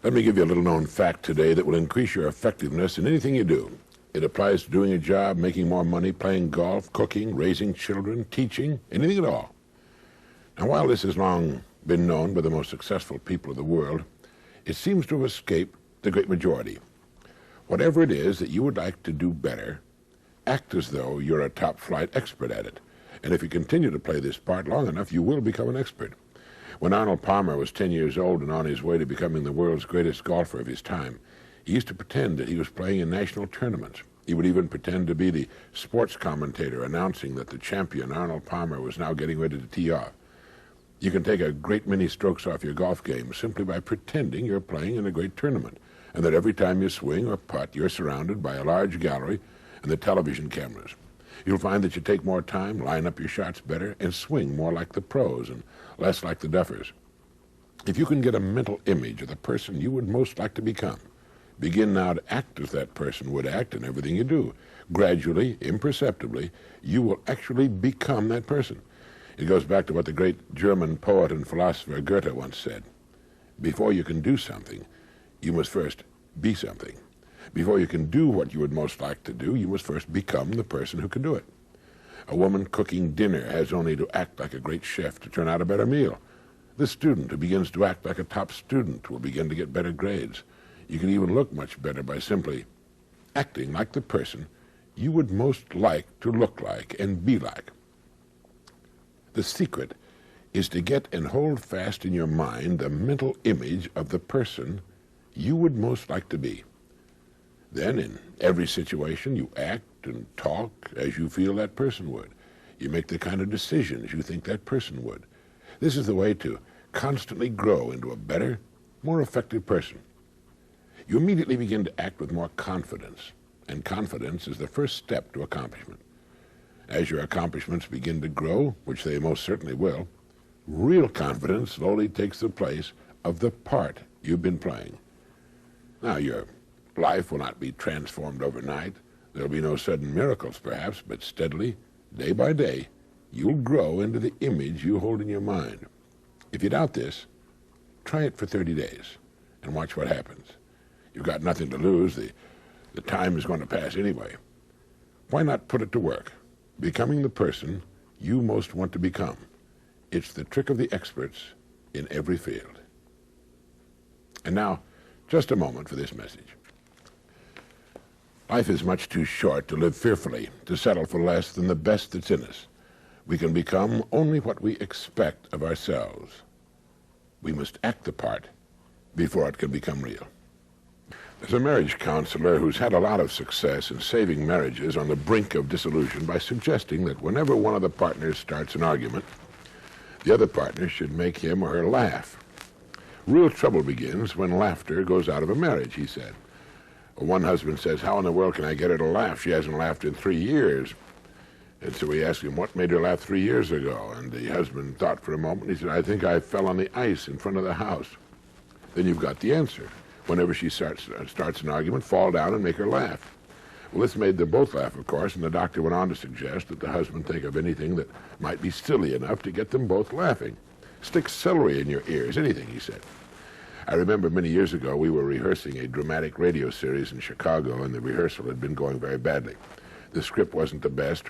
Let me give you a little known fact today that will increase your effectiveness in anything you do. It applies to doing a job, making more money, playing golf, cooking, raising children, teaching, anything at all. Now, while this has long been known by the most successful people of the world, it seems to have escaped the great majority. Whatever it is that you would like to do better, act as though you're a top-flight expert at it. And if you continue to play this part long enough, you will become an expert. When Arnold Palmer was 10 years old and on his way to becoming the world's greatest golfer of his time, he used to pretend that he was playing in national tournaments. He would even pretend to be the sports commentator announcing that the champion, Arnold Palmer, was now getting ready to tee off. You can take a great many strokes off your golf game simply by pretending you're playing in a great tournament, and that every time you swing or putt, you're surrounded by a large gallery and the television cameras. You'll find that you take more time, line up your shots better, and swing more like the pros and less like the duffers. If you can get a mental image of the person you would most like to become, begin now to act as that person would act in everything you do. Gradually, imperceptibly, you will actually become that person. It goes back to what the great German poet and philosopher Goethe once said. Before you can do something, you must first be something. Before you can do what you would most like to do, you must first become the person who can do it. A woman cooking dinner has only to act like a great chef to turn out a better meal. The student who begins to act like a top student will begin to get better grades. You can even look much better by simply acting like the person you would most like to look like and be like. The secret is to get and hold fast in your mind the mental image of the person you would most like to be. Then in every situation you act and talk as you feel that person would. You make the kind of decisions you think that person would. This is the way to constantly grow into a better, more effective person. You immediately begin to act with more confidence, and confidence is the first step to accomplishment. As your accomplishments begin to grow, which they most certainly will, real confidence slowly takes the place of the part you've been playing. Now, your life will not be transformed overnight. There'll be no sudden miracles, perhaps, but steadily, day by day, you'll grow into the image you hold in your mind. If you doubt this, try it for 30 days and watch what happens. You've got nothing to lose. The The time is going to pass anyway. Why not put it to work, becoming the person you most want to become? It's the trick of the experts in every field. And now, just a moment for this message. Life is much too short to live fearfully, to settle for less than the best that's in us. We can become only what we expect of ourselves. We must act the part before it can become real. There's a marriage counselor who's had a lot of success in saving marriages on the brink of dissolution by suggesting that whenever one of the partners starts an argument, the other partner should make him or her laugh. Real trouble begins when laughter goes out of a marriage, he said. One husband says, "How in the world can I get her to laugh? She hasn't laughed in 3 years. And so we asked him, what made her laugh 3 years ago? And the husband thought for a moment. He said, I think I fell on the ice in front of the house. Then you've got the answer. Whenever she starts an argument, fall down and make her laugh. Well, this made them both laugh, of course, and the doctor went on to suggest that the husband think of anything that might be silly enough to get them both laughing. Stick celery in your ears, anything, he said. I remember many years ago we were rehearsing a dramatic radio series in Chicago, and the rehearsal had been going very badly. The script wasn't the best.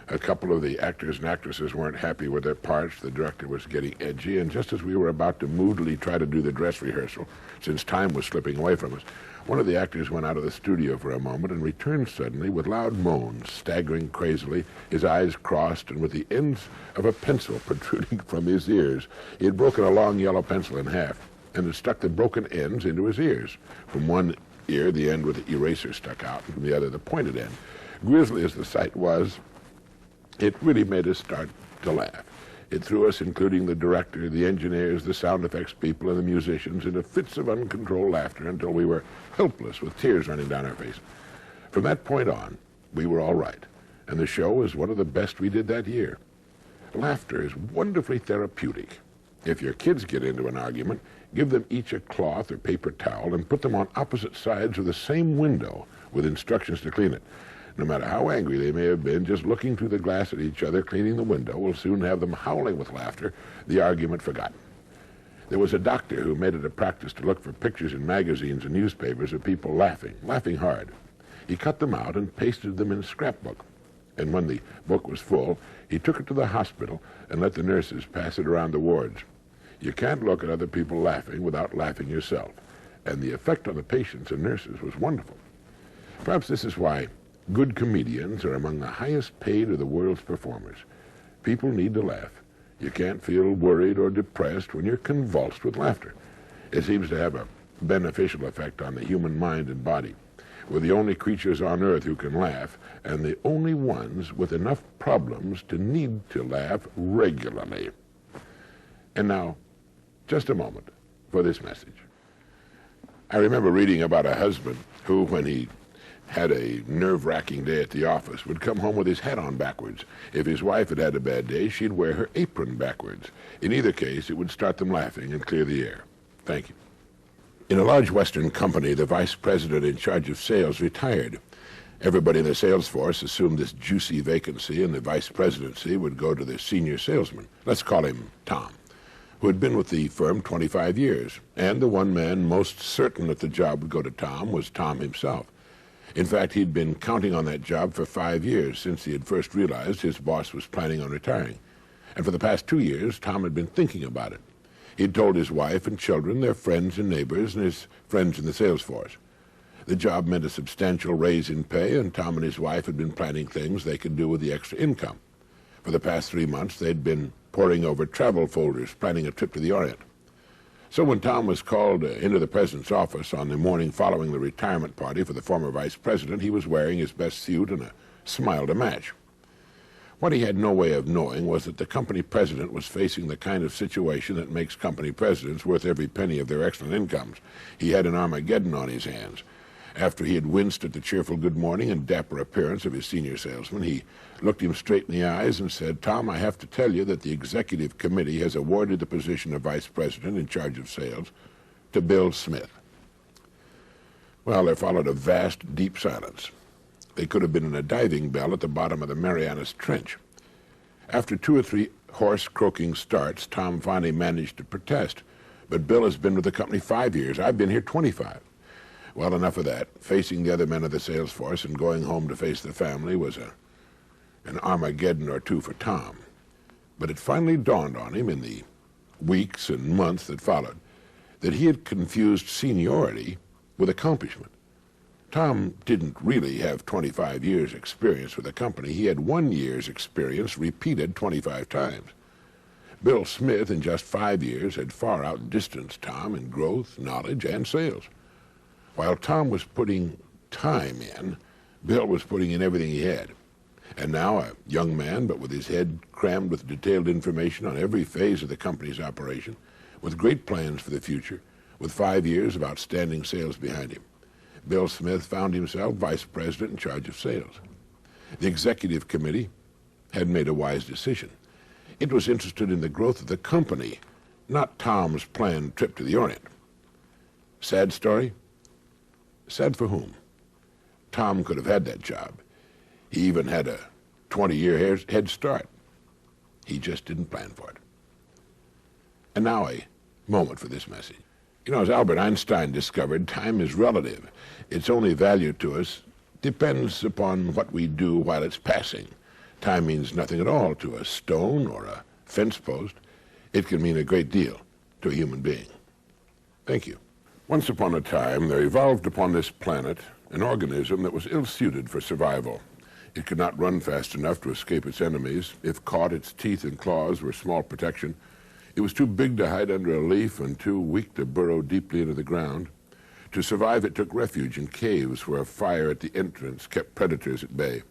A couple of the actors and actresses weren't happy with their parts. The director was getting edgy, and just as we were about to moodily try to do the dress rehearsal, since time was slipping away from us, one of the actors went out of the studio for a moment and returned suddenly with loud moans, staggering crazily, his eyes crossed and with the ends of a pencil protruding from his ears. He had broken a long yellow pencil in half and had stuck the broken ends into his ears. From one ear, the end with the eraser stuck out, and from the other, the pointed end. Grisly as the sight was, it really made us start to laugh. It threw us, including the director, the engineers, the sound effects people, and the musicians, into fits of uncontrolled laughter until we were helpless with tears running down our face. From that point on, we were all right, and the show was one of the best we did that year. Laughter is wonderfully therapeutic. If your kids get into an argument, give them each a cloth or paper towel and put them on opposite sides of the same window with instructions to clean it. No matter how angry they may have been, just looking through the glass at each other, cleaning the window, will soon have them howling with laughter, the argument forgotten. There was a doctor who made it a practice to look for pictures in magazines and newspapers of people laughing hard. He cut them out and pasted them in a scrapbook. And when the book was full, he took it to the hospital and let the nurses pass it around the wards. You can't look at other people laughing without laughing yourself. And the effect on the patients and nurses was wonderful. Perhaps this is why good comedians are among the highest paid of the world's performers. People need to laugh. You can't feel worried or depressed when you're convulsed with laughter. It seems to have a beneficial effect on the human mind and body. We're the only creatures on earth who can laugh, and the only ones with enough problems to need to laugh regularly. And now, just a moment for this message. I remember reading about a husband who, when he had a nerve-wracking day at the office, would come home with his hat on backwards. If his wife had had a bad day, she'd wear her apron backwards. In either case, it would start them laughing and clear the air. Thank you. In a large Western company, the vice president in charge of sales retired. Everybody in the sales force assumed this juicy vacancy, and the vice presidency would go to the senior salesman. Let's call him Tom, who had been with the firm 25 years. And the one man most certain that the job would go to Tom was Tom himself. In fact, he'd been counting on that job for 5 years, since he had first realized his boss was planning on retiring. And for the past 2 years, Tom had been thinking about it. He'd told his wife and children, their friends and neighbors, and his friends in the sales force. The job meant a substantial raise in pay, and Tom and his wife had been planning things they could do with the extra income. For the past 3 months, they'd been poring over travel folders, planning a trip to the Orient. So when Tom was called into the president's office on the morning following the retirement party for the former vice president, he was wearing his best suit and a smile to match. What he had no way of knowing was that the company president was facing the kind of situation that makes company presidents worth every penny of their excellent incomes. He had an Armageddon on his hands. After he had winced at the cheerful good morning and dapper appearance of his senior salesman, he looked him straight in the eyes and said, "Tom, I have to tell you that the executive committee has awarded the position of vice president in charge of sales to Bill Smith." Well, there followed a vast, deep silence. They could have been in a diving bell at the bottom of the Marianas Trench. After 2 or 3 hoarse, croaking starts, Tom finally managed to protest. "But Bill has been with the company 5 years. I've been here 25. Well, enough of that. Facing the other men of the sales force and going home to face the family was an Armageddon or two for Tom. But it finally dawned on him in the weeks and months that followed that he had confused seniority with accomplishment. Tom didn't really have 25 years' experience with the company. He had 1 year's experience repeated 25 times. Bill Smith, in just 5 years, had far outdistanced Tom in growth, knowledge, and sales. While Tom was putting time in, Bill was putting in everything he had. And now, a young man, but with his head crammed with detailed information on every phase of the company's operation, with great plans for the future, with 5 years of outstanding sales behind him, Bill Smith found himself vice president in charge of sales. The executive committee had made a wise decision. It was interested in the growth of the company, not Tom's planned trip to the Orient. Sad story? Sad for whom? Tom could have had that job. He even had a 20-year head start. He just didn't plan for it. And now a moment for this message. You know, as Albert Einstein discovered, time is relative. Its only value to us depends upon what we do while it's passing. Time means nothing at all to a stone or a fence post. It can mean a great deal to a human being. Thank you. Once upon a time, there evolved upon this planet an organism that was ill-suited for survival. It could not run fast enough to escape its enemies. If caught, its teeth and claws were small protection. It was too big to hide under a leaf and too weak to burrow deeply into the ground. To survive, it took refuge in caves where a fire at the entrance kept predators at bay.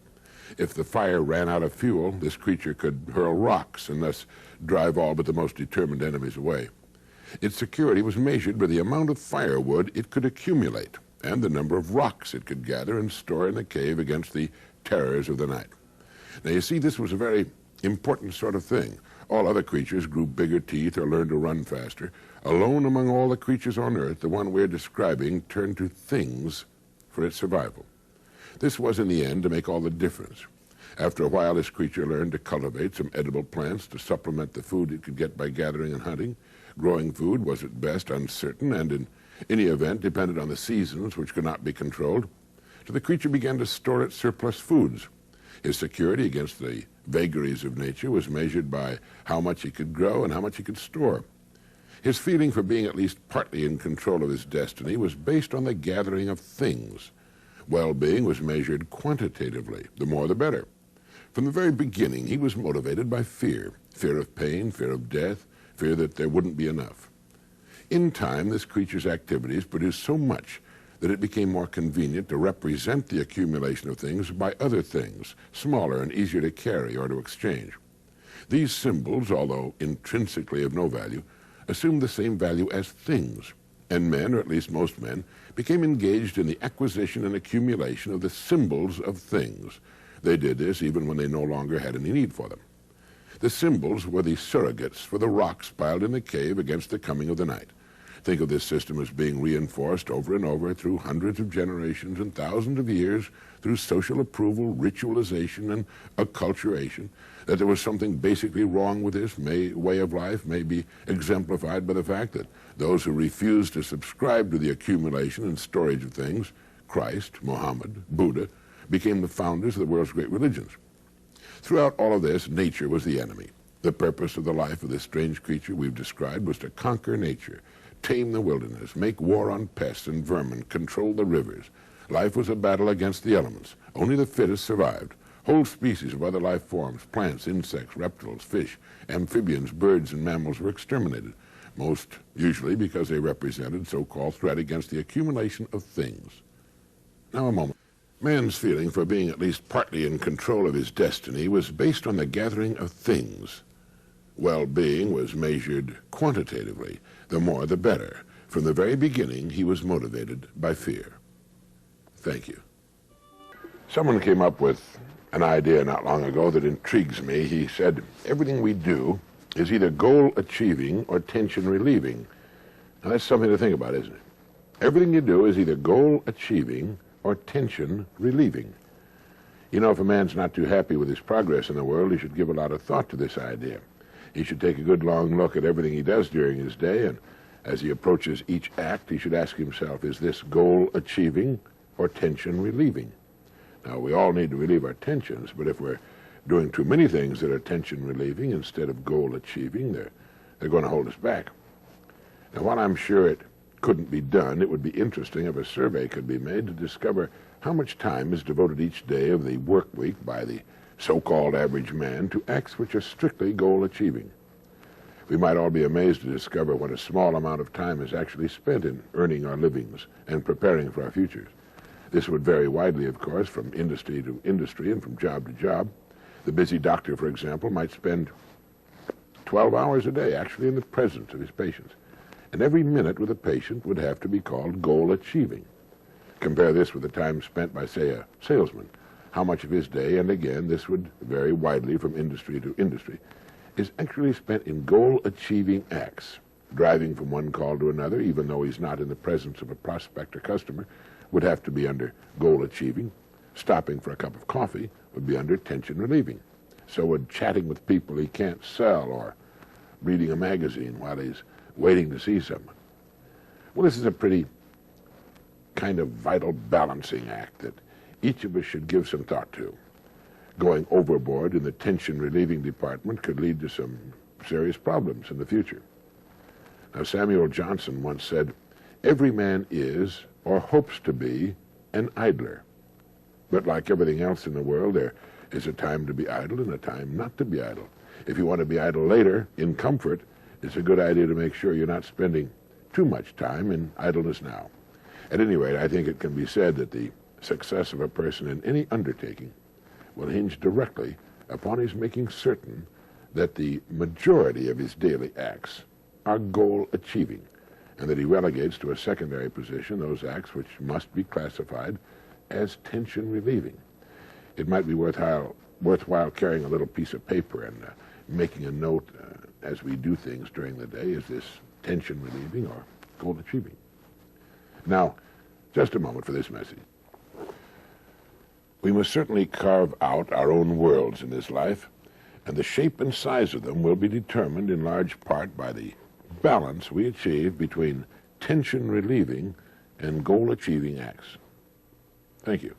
If the fire ran out of fuel, this creature could hurl rocks and thus drive all but the most determined enemies away. Its security was measured by the amount of firewood it could accumulate and the number of rocks it could gather and store in the cave against the terrors of the night. Now, you see, this was a very important sort of thing. All other creatures grew bigger teeth or learned to run faster. Alone among all the creatures on Earth, the one we're describing turned to things for its survival. This was, in the end, to make all the difference. After a while, this creature learned to cultivate some edible plants to supplement the food it could get by gathering and hunting. Growing food was at best uncertain and, in any event, depended on the seasons, which could not be controlled. So the creature began to store its surplus foods. His security against the vagaries of nature was measured by how much he could grow and how much he could store. His feeling for being at least partly in control of his destiny was based on the gathering of things. Well-being was measured quantitatively, the more the better. From the very beginning, he was motivated by fear of pain, fear of death, fear that there wouldn't be enough. In time, this creature's activities produced so much that it became more convenient to represent the accumulation of things by other things, smaller and easier to carry or to exchange. These symbols, although intrinsically of no value, assumed the same value as things, and men, or at least most men, became engaged in the acquisition and accumulation of the symbols of things. They did this even when they no longer had any need for them. The symbols were the surrogates for the rocks piled in the cave against the coming of the night. Think of this system as being reinforced over and over through hundreds of generations and thousands of years through social approval, ritualization, and acculturation. That there was something basically wrong with this way of life may be exemplified by the fact that those who refused to subscribe to the accumulation and storage of things, Christ, Muhammad, Buddha, became the founders of the world's great religions. Throughout all of this, nature was the enemy. The purpose of the life of this strange creature we've described was to conquer nature, tame the wilderness, make war on pests and vermin, control the rivers. Life was a battle against the elements. Only the fittest survived. Whole species of other life forms, plants, insects, reptiles, fish, amphibians, birds, and mammals were exterminated, most usually because they represented so-called threat against the accumulation of things. Now a moment. Man's feeling for being at least partly in control of his destiny was based on the gathering of things. Well-being was measured quantitatively. The more, the better. From the very beginning, he was motivated by fear. Thank you. Someone came up with an idea not long ago that intrigues me. He said, everything we do is either goal-achieving or tension-relieving. Now, that's something to think about, isn't it? Everything you do is either goal-achieving or tension-relieving. You know, if a man's not too happy with his progress in the world, he should give a lot of thought to this idea. He should take a good long look at everything he does during his day and As he approaches each act, he should ask himself, is this goal achieving or tension relieving? Now, we all need to relieve our tensions, but if we're doing too many things that are tension relieving instead of goal achieving, they're going to hold us back. Now, while I'm sure it couldn't be done, it would be interesting if a survey could be made to discover how much time is devoted each day of the work week by the so-called average man to acts which are strictly goal achieving. We might all be amazed to discover what a small amount of time is actually spent in earning our livings and preparing for our futures. This would vary widely, of course, from industry to industry and from job to job. The busy doctor, for example, might spend 12 hours a day actually in the presence of his patients. And every minute with a patient would have to be called goal achieving. Compare this with the time spent by, say, a salesman. How much of his day, and again, this would vary widely from industry to industry, is actually spent in goal-achieving acts. Driving from one call to another, even though he's not in the presence of a prospect or customer, would have to be under goal-achieving. Stopping for a cup of coffee would be under tension-relieving. So would chatting with people he can't sell or reading a magazine while he's waiting to see someone. Well, this is a pretty kind of vital balancing act that each of us should give some thought to. Going overboard in the tension-relieving department could lead to some serious problems in the future. Now, Samuel Johnson once said, "Every man is, or hopes to be, an idler. But like everything else in the world, there is a time to be idle and a time not to be idle. If you want to be idle later, in comfort, it's a good idea to make sure you're not spending too much time in idleness now." At any rate, I think it can be said that the success of a person in any undertaking will hinge directly upon his making certain that the majority of his daily acts are goal-achieving, and that he relegates to a secondary position those acts which must be classified as tension-relieving. It might be worthwhile carrying a little piece of paper and making a note as we do things during the day. Is this tension-relieving or goal-achieving? Now, just a moment for this message. We must certainly carve out our own worlds in this life, and the shape and size of them will be determined in large part by the balance we achieve between tension-relieving and goal-achieving acts. Thank you.